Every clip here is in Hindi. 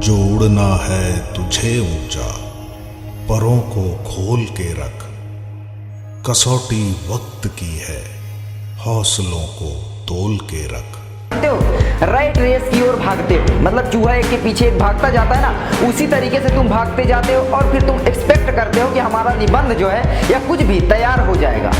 जोड़ना है तुझे ऊंचा, परों को खोल के रख। कसौटी वक्त की है, हौसलों को तोल के रख। राइट रेस की ओर भागते हो, मतलब चूहा एक के पीछे एक भागता जाता है ना, उसी तरीके से तुम भागते जाते हो और फिर तुम एक्सपेक्ट करते हो कि हमारा निबंध जो है या कुछ भी तैयार हो जाएगा।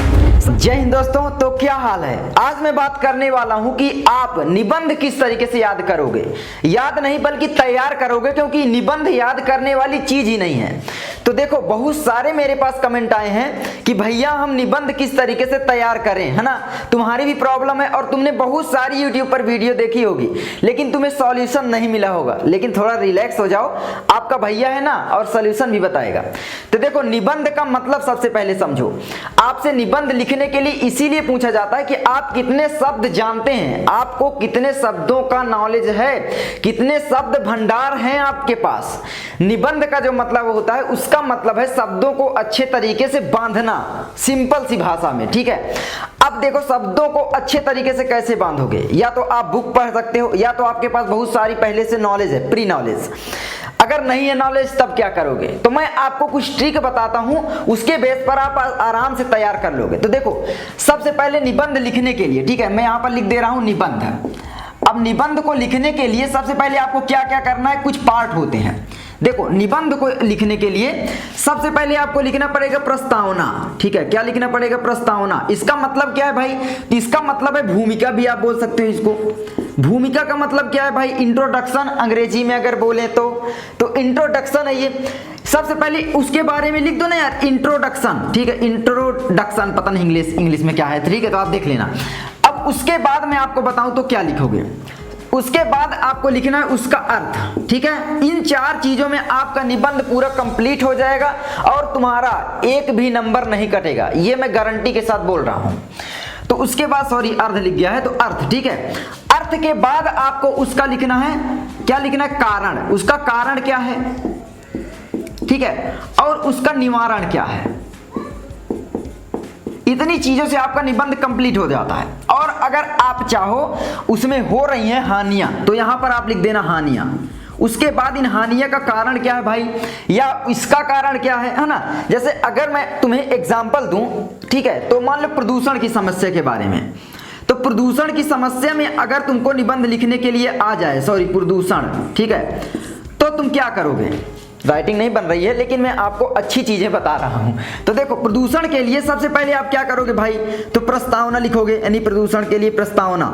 जय हिंद दोस्तों, तो क्या हाल है। आज मैं बात करने वाला हूं कि आप निबंध किस तरीके से याद करोगे। याद नहीं बल्कि तैयार करोगे, क्योंकि निबंध याद करने वाली चीज ही नहीं है। तो देखो, बहुत सारे मेरे पास कमेंट आए हैं कि भैया हम निबंध किस तरीके से तैयार करें, है ना। तुम्हारी भी प्रॉब्लम है और तुमने बहुत सारी यूट्यूब पर वीडियो देखी होगी, लेकिन तुम्हें सॉल्यूशन नहीं मिला होगा। लेकिन थोड़ा रिलैक्स हो जाओ, आपका भैया है ना और सॉल्यूशन भी बताएगा। तो देखो, निबंध का मतलब सबसे पहले समझो। आपसे निबंध लिखने के लिए इसीलिए पूछा जाता है कि आप कितने शब्द जानते हैं, आपको कितने शब्दों का नॉलेज है, कितने शब्द भंडार हैं आपके पास। निबंध का जो मतलब होता है, उसका मतलब है शब्दों को अच्छे तरीके से बांधना, सिंपल सी भाषा में, ठीक है। अब देखो, शब्दों को अच्छे तरीके से कैसे बांधोगे। या तो आप बुक पढ़ सकते हो, या तो आपके पास बहुत सारी पहले से नॉलेज है, प्री नॉलेज। अगर नहीं है नॉलेज, तब क्या करोगे। तो मैं आपको कुछ ट्रिक बताता हूं, उसके बेस पर आप आराम से तैयार कर लोगे। तो देखो, सबसे पहले निबंध लिखने के लिए, ठीक है, मैं यहां पर लिख दे रहा हूं निबंध। अब निबंध को लिखने के लिए सबसे पहले आपको क्या क्या करना है, कुछ पार्ट होते हैं। देखो, निबंध को लिखने के लिए सबसे पहले आपको लिखना पड़ेगा प्रस्तावना, ठीक है। क्या लिखना पड़ेगा? प्रस्तावना। इसका मतलब क्या है भाई? इसका मतलब है भूमिका, भी आप बोल सकते हो इसको। भूमिका का मतलब क्या है भाई? इंट्रोडक्शन, अंग्रेजी में अगर बोले तो इंट्रोडक्शन है ये। सबसे पहले उसके बारे में लिख दो ना यार, इंट्रोडक्शन, ठीक है। इंट्रोडक्शन, पता नहीं इंग्लिश में क्या है, ठीक है, तो आप देख लेना। अब उसके बाद मैं आपको बताऊं तो क्या लिखोगे। उसके बाद आपको लिखना है उसका अर्थ, ठीक है। इन चार चीजों में आपका निबंध पूरा कंप्लीट हो जाएगा और तुम्हारा एक भी नंबर नहीं कटेगा, ये मैं गारंटी के साथ बोल रहा हूं। तो उसके बाद, सॉरी, अर्थ लिख गया है, तो अर्थ, ठीक है। अर्थ के बाद आपको उसका लिखना है, क्या लिखना है? कारण। उसका कारण क्या है, ठीक है, और उसका निवारण क्या है। इतनी चीजों से आपका निबंध कंप्लीट हो जाता है। और अगर आप चाहो उसमें हो रही हैं हानियां, तो यहां पर आप लिख देना हानियां। उसके बाद इन हानियां का कारण क्या है भाई, या इसका कारण क्या है ना। जैसे अगर मैं तुम्हें एग्जांपल दूं, ठीक है, तो मान लो प्रदूषण की समस्या के बारे में। तो प्रदूषण की समस्या में अगर तुमको निबंध लिखने के लिए आ जाए, सॉरी, प्रदूषण, ठीक है, तो तुम क्या करोगे। राइटिंग नहीं बन रही है, लेकिन मैं आपको अच्छी चीजें बता रहा हूं। तो देखो, प्रदूषण के लिए सबसे पहले आप क्या करोगे भाई, तो प्रस्तावना लिखोगे, यानी प्रदूषण के लिए प्रस्तावना।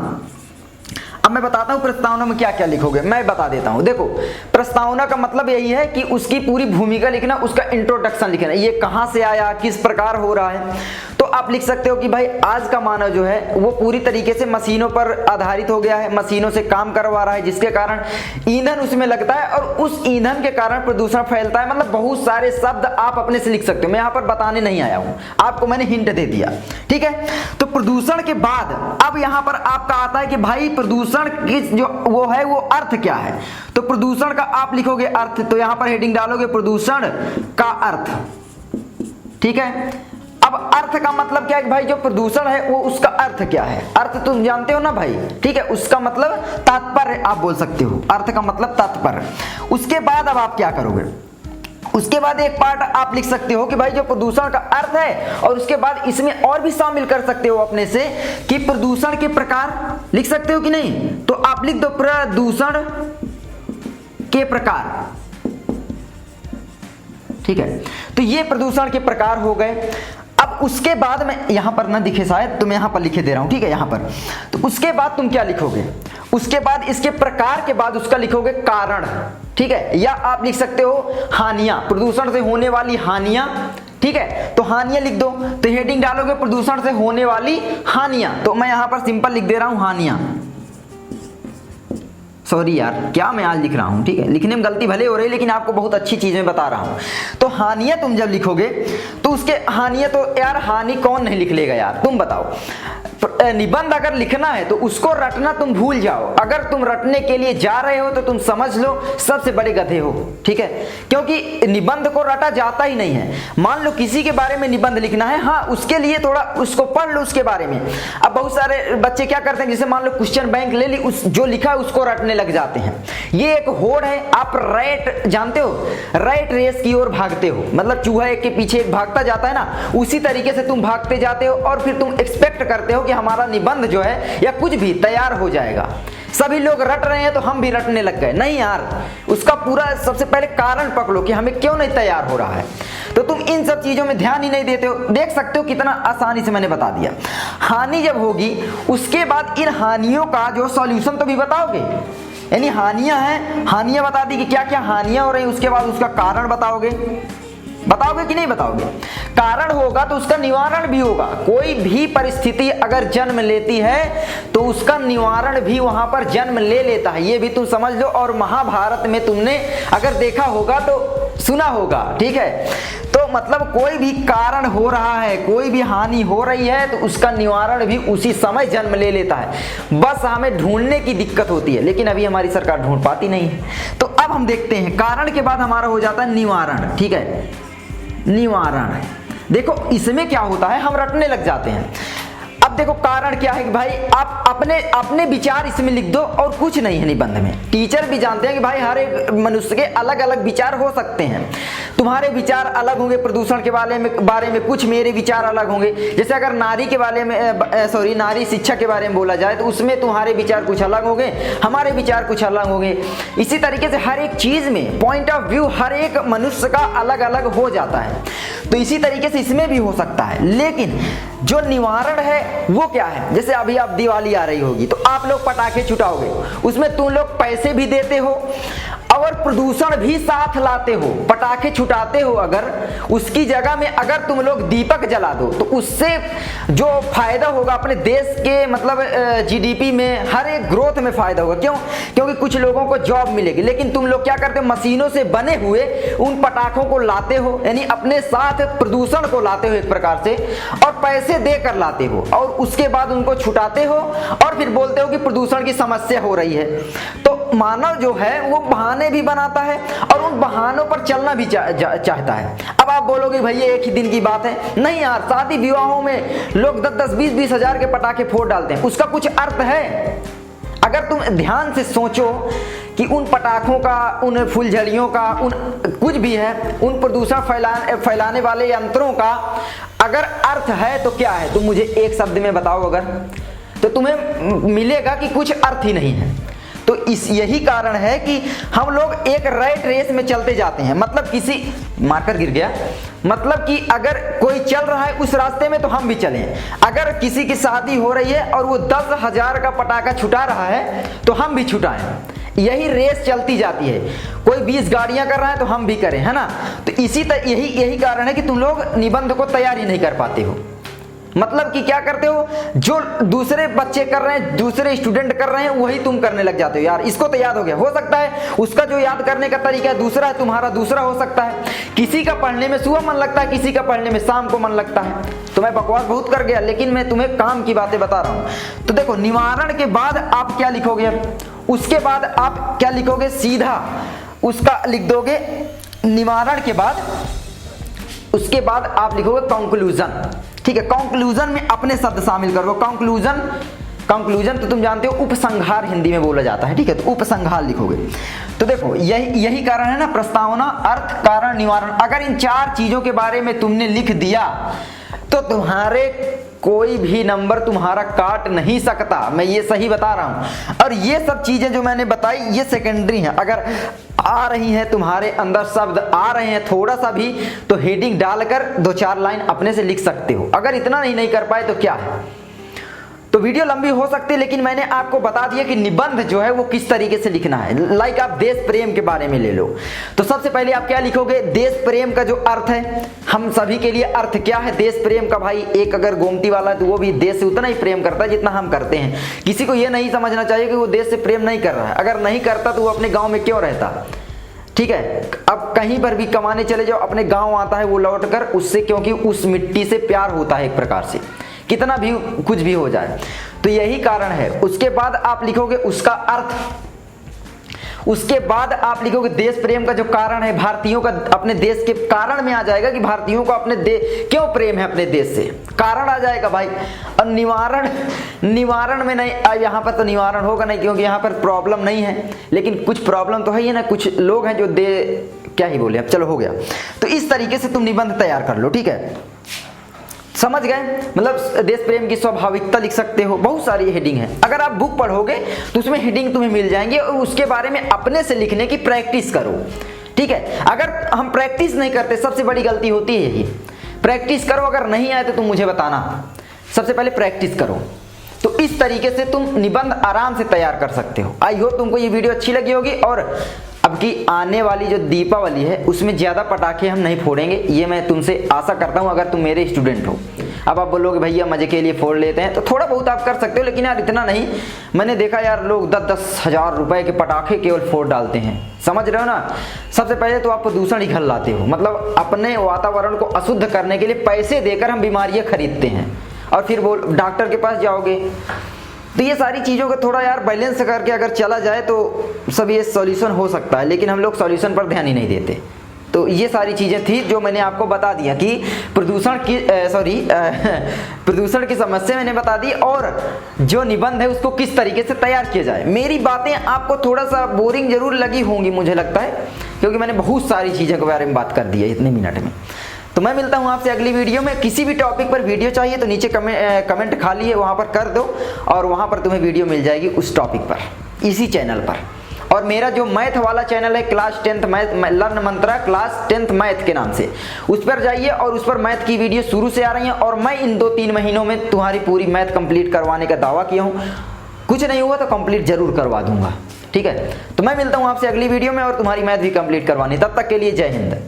अब मैं बताता हूं प्रस्तावना में क्या क्या लिखोगे, मैं बता देता हूं। देखो, प्रस्तावना का मतलब यही है कि उसकी पूरी भूमिका लिखना, उसका इंट्रोडक्शन लिखना, ये कहां से आया, किस प्रकार हो रहा है। तो आप लिख सकते हो कि भाई आज का मानव जो है वो पूरी तरीके से मशीनों पर आधारित हो गया है, मशीनों से काम करवा रहा है, जिसके कारण ईंधन उसमें लगता है और उस ईंधन के कारण प्रदूषण फैलता है। मतलब बहुत सारे शब्द आप अपने से लिख सकते हो, मैं यहाँ पर बताने नहीं आया हूँ, आपको मैंने हिंट दे दिया, ठीक है। तो प्रदूषण के बाद अब यहाँ पर आपका आता है कि भाई प्रदूषण की जो वो है वो अर्थ क्या है। तो प्रदूषण का आप लिखोगे अर्थ, तो यहाँ पर हेडिंग डालोगे प्रदूषण का अर्थ, ठीक है। अब अर्थ का मतलब क्या है भाई, जो प्रदूषण है वो उसका अर्थ क्या है। अर्थ तुम जानते हो ना भाई, ठीक है, उसका मतलब तात्पर्य आप बोल सकते हो, अर्थ का मतलब तात्पर्य। उसके बाद अब आप क्या करोगे, उसके बाद एक पार्ट आप लिख सकते हो कि भाई जो प्रदूषण का अर्थ है, और उसके बाद इसमें और भी शामिल कर सकते हो अपने से कि प्रदूषण के प्रकार लिख सकते हो कि नहीं। तो आप लिख दो प्रदूषण के प्रकार, ठीक है। तो ये प्रदूषण के प्रकार हो गए। अब उसके बाद में यहां पर ना दिखे शायद, तो मैं यहां पर लिखे दे रहा हूं, ठीक है, यहां पर। तो उसके बाद तुम क्या लिखोगे, उसके बाद इसके प्रकार के बाद उसका लिखोगे कारण, ठीक है। या आप लिख सकते हो हानियां, प्रदूषण से होने वाली हानियां, ठीक है। तो हानियां लिख दो, तो हेडिंग डालोगे प्रदूषण से होने वाली हानियां। तो मैं यहां पर सिंपल लिख दे रहा हूं हानियां। सॉरी यार, क्या मैं आज लिख रहा हूं, ठीक है, लिखने में गलती भले हो रही है, लेकिन आपको बहुत अच्छी चीजें बता रहा हूं। तो हानियां तुम जब लिखोगे तो उसके हानियां, तो यार हानि कौन नहीं लिख लेगा यार, तुम बताओ। निबंध अगर लिखना है तो उसको रटना तुम भूल जाओ। अगर तुम रटने के लिए जा रहे हो तो तुम समझ लो सबसे बड़े गधे हो, ठीक है, क्योंकि निबंध को रटा जाता ही नहीं है। मान लो किसी के बारे में निबंध लिखना है, हाँ उसके लिए थोड़ा उसको पढ़ लो उसके बारे में। अब बहुत सारे बच्चे क्या करते हैं, जैसे मान लो क्वेश्चन बैंक ले ली, उस जो लिखा है उसको रटने लग जाते हैं। ये एक होड़ है। आप रैट जानते हो, रैट रेस की ओर भागते हो, मतलब चूहा एक के पीछे एक भागता जाता है ना, उसी तरीके से तुम भागते जाते हो और फिर तुम एक्सपेक्ट करते हो कि हमारा निबंध जो है या कुछ भी तैयार हो जाएगा। सभी लोग रट रहे हैं तो हम भी रटने लग गए। नहीं यार, उसका पूरा सबसे पहले कारण पकड़ो कि हमें क्यों नहीं तैयार हो रहा है। तो तुम इन सब चीजों में ध्यान ही नहीं देते हो। देख सकते हो कितना आसानी से मैंने बता दिया। हानि जब होगी उसके बाद इन हानियों का जो सॉल्यूशन तो भी बताओगे, यानी हानियां हैं, हानियां बता दी कि क्या क्या हानियां हो रही हैं, उसके बाद उसका कारण बताओगे कि नहीं बताओगे। कारण होगा तो उसका निवारण भी होगा। कोई भी परिस्थिति अगर जन्म लेती है तो उसका निवारण भी वहां पर जन्म ले लेता है, ये भी तुम समझ लो। और महाभारत में तुमने अगर देखा होगा तो सुना होगा, ठीक है। तो मतलब कोई भी कारण हो रहा है, कोई भी हानि हो रही है तो उसका निवारण भी उसी समय जन्म ले लेता है। बस हमें ढूंढने की दिक्कत होती है, लेकिन अभी हमारी सरकार ढूंढ पाती नहीं है। तो अब हम देखते हैं, कारण के बाद हमारा हो जाता है निवारण, ठीक है। निवारण देखो इसमें क्या होता है, हम रटने लग जाते हैं। अब देखो कारण क्या है कि भाई आप अपने विचार इसमें लिख दो और कुछ नहीं है निबंध में। टीचर भी जानते हैं कि भाई हर एक मनुष्य के अलग अलग विचार हो सकते हैं। तुम्हारे विचार अलग होंगे प्रदूषण के बारे में, कुछ मेरे विचार अलग होंगे। जैसे अगर नारी के बारे में नारी शिक्षा के बारे में बोला जाए तो उसमें तुम्हारे विचार कुछ अलग होंगे, हमारे विचार कुछ अलग होंगे। इसी तरीके से हर एक चीज में पॉइंट ऑफ व्यू हर एक मनुष्य का अलग अलग हो जाता है। तो इसी तरीके से इसमें भी हो सकता है। लेकिन जो निवारण है वो क्या है, जैसे अभी आप दिवाली आ रही होगी तो आप लोग पटाखे छुटाओगे, उसमें तुम लोग पैसे भी देते हो और प्रदूषण भी साथ लाते हो। पटाखे छुटाते हो, अगर उसकी जगह में अगर तुम लोग दीपक जला दो तो उससे जो फायदा होगा अपने देश के मतलब जीडीपी में, हर एक ग्रोथ में फायदा होगा। क्यों? क्योंकि कुछ लोगों को जॉब मिलेगी। लेकिन तुम लोग क्या करते हो, मशीनों से बने हुए उन पटाखों को लाते हो, यानी अपने साथ प्रदूषण को लाते हो एक प्रकार से, और पैसे देकर लाते हो और उसके बाद उनको छुटाते हो और फिर बोलते हो कि प्रदूषण की समस्या हो रही है। तो मानव जो है वो बहाने भी बनाता है और उन बहानों पर चलना भी चाहता है। अब आप बोलोगे भाई ये एक ही दिन की बात है। नहीं यार, शादी विवाहों में लोग 10-10, 20-20 हजार के पटाखे फोड़ डालते हैं, उसका कुछ अर्थ है। अगर तुम ध्यान से सोचो कि उन पटाखों का, उन फुलझड़ियों का, उन कुछ भी है, उन प्रदूषण फैलाने वाले यंत्रों का अगर अर्थ है तो क्या है, तुम मुझे एक शब्द में बताओ अगर, तो तुम्हें मिलेगा कि कुछ अर्थ ही नहीं है। तो यही कारण है कि हम लोग एक रैट रेस में चलते जाते हैं। मतलब किसी मार्कर गिर गया, मतलब कि अगर कोई चल रहा है उस रास्ते में तो हम भी चलें। अगर किसी की शादी हो रही है और वो 10,000 का पटाखा छुटा रहा है तो हम भी छुटाएं। यही रेस चलती जाती है। कोई 20 गाड़ियां कर रहा है तो हम भी करें, है ना। तो यही कारण है कि तुम लोग निबंध को तैयारी नहीं कर पाते हो। मतलब कि क्या करते हो, जो दूसरे बच्चे कर रहे हैं, दूसरे स्टूडेंट कर रहे हैं, वही तुम करने लग जाते हो। यार इसको तो याद हो गया, हो सकता है उसका जो याद करने का तरीका है दूसरा है, तुम्हारा दूसरा हो सकता है। किसी का पढ़ने में सुबह मन लगता है, किसी का पढ़ने में शाम को मन लगता है। तो मैं बकवास बहुत कर गया, लेकिन मैं तुम्हें काम की बातें बता रहा हूं। तो देखो, निवारण के बाद आप क्या लिखोगे, उसके बाद आप क्या लिखोगे, सीधा उसका लिख दोगे निवारण के बाद। उसके बाद आप लिखोगे कंक्लूजन, ठीक है। कंक्लूजन में अपने शब्द शामिल करो। कंक्लूजन तो तुम जानते हो उपसंहार हिंदी में बोला जाता है, ठीक है। तो उपसंहार लिखोगे। तो देखो यही कारण है ना, प्रस्तावना, अर्थ, कारण, निवारण। अगर इन 4 चीजों के बारे में तुमने लिख दिया तो तुम्हारे कोई भी नंबर तुम्हारा काट नहीं सकता। मैं ये सही बता रहा हूं। और ये सब चीजें जो मैंने बताई ये सेकेंडरी हैं। अगर आ रही हैं तुम्हारे अंदर, शब्द आ रहे हैं थोड़ा सा भी, तो हेडिंग डालकर 2-4 लाइन अपने से लिख सकते हो। अगर इतना नहीं कर पाए तो क्या है। तो वीडियो लंबी हो सकती है, लेकिन मैंने आपको बता दिया कि निबंध जो है वो किस तरीके से लिखना है। लाइक आप देश प्रेम के बारे में ले लो, तो सबसे पहले आप क्या लिखोगे, देश प्रेम का जो अर्थ है, हम सभी के लिए अर्थ क्या है देश प्रेम का। भाई एक अगर गोमती वाला है तो वो भी देश से उतना ही प्रेम करता है जितना हम करते हैं। किसी को ये नहीं समझना चाहिए कि वो देश से प्रेम नहीं कर रहा है। अगर नहीं करता तो वो अपने गाँव में क्यों रहता, ठीक है। अब कहीं पर भी कमाने चले जाओ, अपने गाँव आता है वो लौट कर उससे, क्योंकि उस मिट्टी से प्यार होता है एक प्रकार से। कितना भी कुछ भी हो जाए। तो यही कारण है। उसके बाद आप लिखोगे उसका अर्थ, उसके बाद आप लिखोगे देश प्रेम का जो कारण है, भारतीयों का अपने देश के कारण में आ जाएगा कि भारतीयों को अपने क्यों प्रेम है अपने देश से, कारण आ जाएगा भाई। और निवारण में नहीं, यहाँ पर तो निवारण होगा नहीं क्योंकि यहाँ पर प्रॉब्लम नहीं है, लेकिन कुछ प्रॉब्लम तो है ही ना, कुछ लोग हैं जो क्या ही बोले, अब चलो हो गया। तो इस तरीके से तुम निबंध तैयार कर लो, ठीक है, समझ गए। मतलब देश प्रेम की स्वाभाविकता लिख सकते हो, बहुत सारी हेडिंग है। अगर आप बुक पढ़ोगे तो उसमें हेडिंग तुम्हें मिल जाएंगे और उसके बारे में अपने से लिखने की प्रैक्टिस करो, ठीक है। अगर हम प्रैक्टिस नहीं करते, सबसे बड़ी गलती होती है यही, प्रैक्टिस करो। अगर नहीं आए तो तुम मुझे बताना, सबसे पहले प्रैक्टिस करो। तो इस तरीके से तुम निबंध आराम से तैयार कर सकते हो। आई होप तुमको ये वीडियो अच्छी लगी होगी। और अब की आने वाली जो दीपावली है उसमें ज़्यादा पटाखे हम नहीं फोड़ेंगे, ये मैं तुमसे आशा करता हूँ अगर तुम मेरे स्टूडेंट हो। अब आप बोलोगे भैया मज़े के लिए फोड़ लेते हैं, तो थोड़ा बहुत आप कर सकते हो, लेकिन यार इतना नहीं। मैंने देखा यार लोग 10-10 हज़ार रुपए के पटाखे केवल फोड़ डालते हैं, समझ रहे हो ना। सबसे पहले तो आप प्रदूषण ही लाते हो, मतलब अपने वातावरण को अशुद्ध करने के लिए पैसे देकर हम बीमारियाँ खरीदते हैं और फिर वो डॉक्टर के पास जाओगे। तो ये सारी चीज़ों को थोड़ा यार बैलेंस करके अगर चला जाए तो सब ये सॉल्यूशन हो सकता है, लेकिन हम लोग सॉल्यूशन पर ध्यान ही नहीं देते। तो ये सारी चीज़ें थी जो मैंने आपको बता दिया कि प्रदूषण की समस्या मैंने बता दी, और जो निबंध है उसको किस तरीके से तैयार किया जाए। मेरी बातें आपको थोड़ा सा बोरिंग जरूर लगी होंगी मुझे लगता है, क्योंकि मैंने बहुत सारी चीज़ों के बारे में बात कर दी है इतने मिनट में। तो मैं मिलता हूँ आपसे अगली वीडियो में। किसी भी टॉपिक पर वीडियो चाहिए तो नीचे कमेंट खाली है वहाँ पर कर दो, और वहाँ पर तुम्हें वीडियो मिल जाएगी उस टॉपिक पर, इसी चैनल पर। और मेरा जो मैथ वाला चैनल है क्लास 10th मैथ, लर्न मंत्रा क्लास 10th मैथ के नाम से, उस पर जाइए और उस पर मैथ की वीडियो शुरू से आ रही है। और मैं इन 2-3 महीनों में तुम्हारी पूरी मैथ कंप्लीट करवाने का दावा किया हूँ। कुछ नहीं हुआ तो कंप्लीट जरूर करवा दूंगा, ठीक है। तो मैं मिलता हूँ आपसे अगली वीडियो में और तुम्हारी मैथ भी कंप्लीट करवानी। तब तक के लिए जय हिंद।